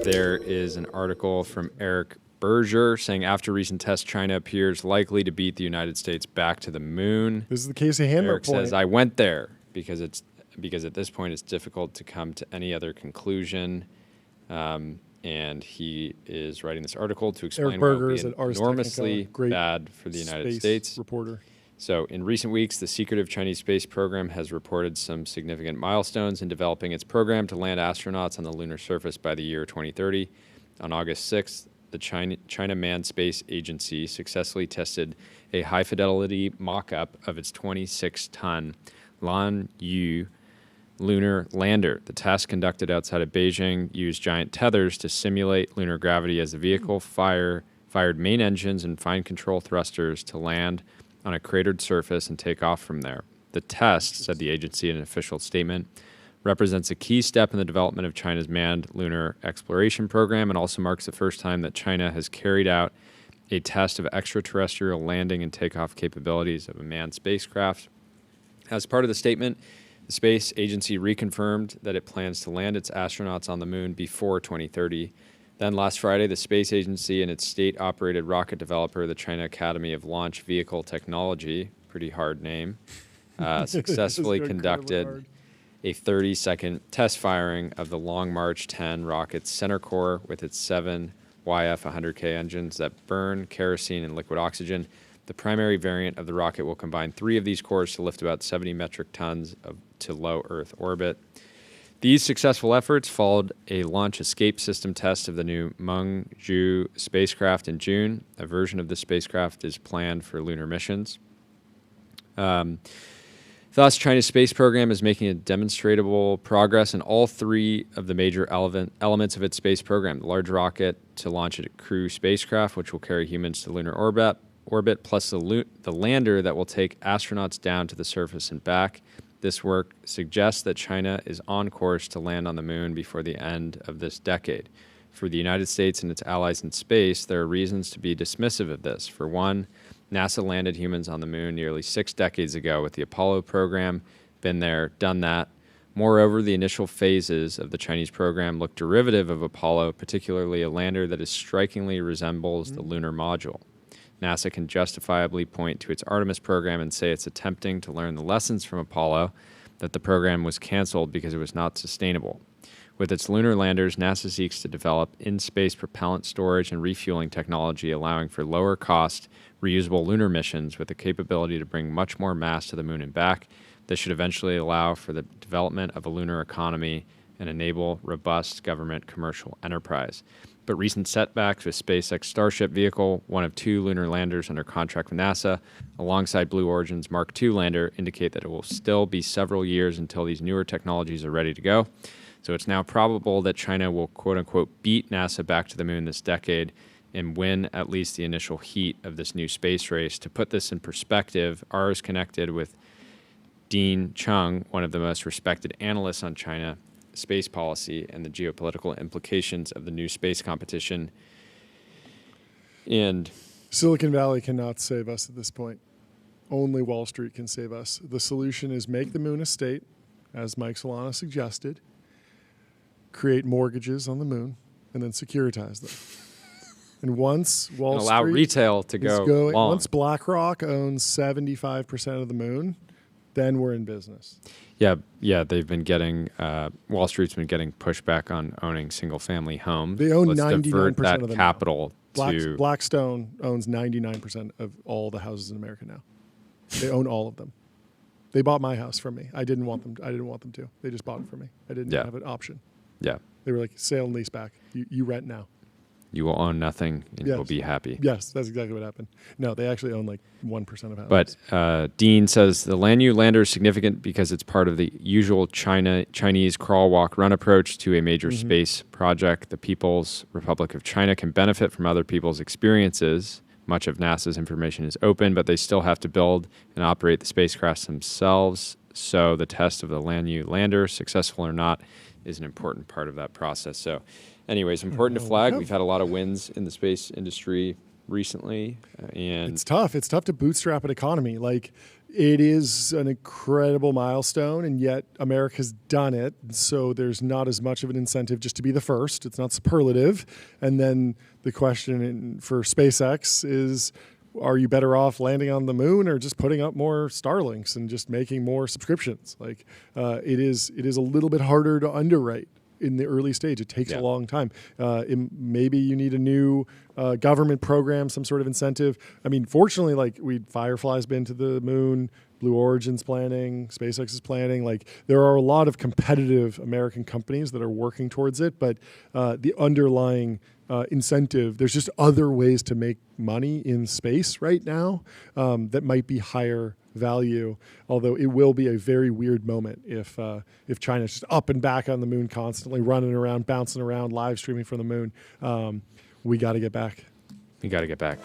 There is an article from Eric Berger saying after recent tests, China appears likely to beat the United States back to the moon. This is the Casey Handler Eric point. says, I went there because at this point it's difficult to come to any other conclusion. And he is writing this article to explain why it would be enormously bad for the United States. Reporter. So in recent weeks, the secretive Chinese space program has reported some significant milestones in developing its program to land astronauts on the lunar surface by the year 2030. On August 6th, the China Manned Space Agency successfully tested a high-fidelity mock-up of its 26-ton Lanyu lunar lander. The test, conducted outside of Beijing, used giant tethers to simulate lunar gravity as the vehicle fired main engines and fine control thrusters to land on a cratered surface and take off from there. The test, said the agency in an official statement, represents a key step in the development of China's manned lunar exploration program and also marks the first time that China has carried out a test of extraterrestrial landing and takeoff capabilities of a manned spacecraft. As part of the statement, the space agency reconfirmed that it plans to land its astronauts on the moon before 2030. Then last Friday, the space agency and its state-operated rocket developer, the China Academy of Launch Vehicle Technology, pretty hard name, successfully conducted a 30-second test firing of the Long March 10 rocket's center core with its 7 YF-100K engines that burn kerosene and liquid oxygen. The primary variant of the rocket will combine 3 of these cores to lift about 70 metric tons to low Earth orbit. These successful efforts followed a launch escape system test of the new Mengzhu spacecraft in June. A version of the spacecraft is planned for lunar missions. Thus, China's space program is making a demonstrable progress in all 3 of the major elements of its space program. The large rocket to launch a crew spacecraft, which will carry humans to lunar orbit plus the lander that will take astronauts down to the surface and back. This work suggests that China is on course to land on the moon before the end of this decade. For the United States and its allies in space, there are reasons to be dismissive of this. For one, NASA landed humans on the moon nearly 6 decades ago with the Apollo program. Been there, done that. Moreover, the initial phases of the Chinese program look derivative of Apollo, particularly a lander that strikingly resembles the lunar module. NASA can justifiably point to its Artemis program and say it's attempting to learn the lessons from Apollo, that the program was canceled because it was not sustainable. With its lunar landers, NASA seeks to develop in-space propellant storage and refueling technology, allowing for lower-cost, reusable lunar missions with the capability to bring much more mass to the moon and back. This should eventually allow for the development of a lunar economy and enable robust government commercial enterprise. But recent setbacks with SpaceX Starship vehicle, one of 2 lunar landers under contract with NASA, alongside Blue Origin's Mark II lander, indicate that it will still be several years until these newer technologies are ready to go. So it's now probable that China will, quote-unquote, beat NASA back to the moon this decade and win at least the initial heat of this new space race. To put this in perspective, ours connected with Dean Chung, one of the most respected analysts on China space policy and the geopolitical implications of the new space competition. And Silicon Valley cannot save us at this point. Only Wall Street can save us. The solution is make the moon a state, as Mike Solana suggested, create mortgages on the moon, and then securitize them. And once Wall Street... allow retail to go long. Once BlackRock owns 75% of the moon, then we're in business. Yeah, they've been getting, Wall Street's been getting pushback on owning single-family homes. They own Let's 99% divert that of them capital now. to... Blackstone owns 99% of all the houses in America now. They own all of them. They bought my house from me. I didn't want them to. They just bought it from me. I didn't have an option. Yeah. They were like, sale and lease back. You rent now. You will own nothing and you'll be happy. Yes, that's exactly what happened. No, they actually own like 1% of houses. But Dean says the Lanyu lander is significant because it's part of the usual Chinese crawl, walk, run approach to a major space project. The People's Republic of China can benefit from other people's experiences. Much of NASA's information is open, but they still have to build and operate the spacecrafts themselves. So the test of the Lanyu lander, successful or not, is an important part of that process. So anyways, important to flag. We've had a lot of wins in the space industry recently. And it's tough. It's tough to bootstrap an economy. Like, It is an incredible milestone, and yet America's done it. So there's not as much of an incentive just to be the first. It's not superlative. And then the question for SpaceX is, are you better off landing on the moon or just putting up more Starlinks and just making more subscriptions? Like it is a little bit harder to underwrite in the early stage. It takes a long time. Maybe you need a new government program, some sort of incentive. I mean, fortunately, like Firefly's been to the moon, Blue Origin's planning, SpaceX is planning. Like there are a lot of competitive American companies that are working towards it, but the underlying incentive, there's just other ways to make money in space right now that might be higher value, although it will be a very weird moment if China's just up and back on the moon constantly, running around, bouncing around, live streaming from the moon. We got to get back. We got to get back.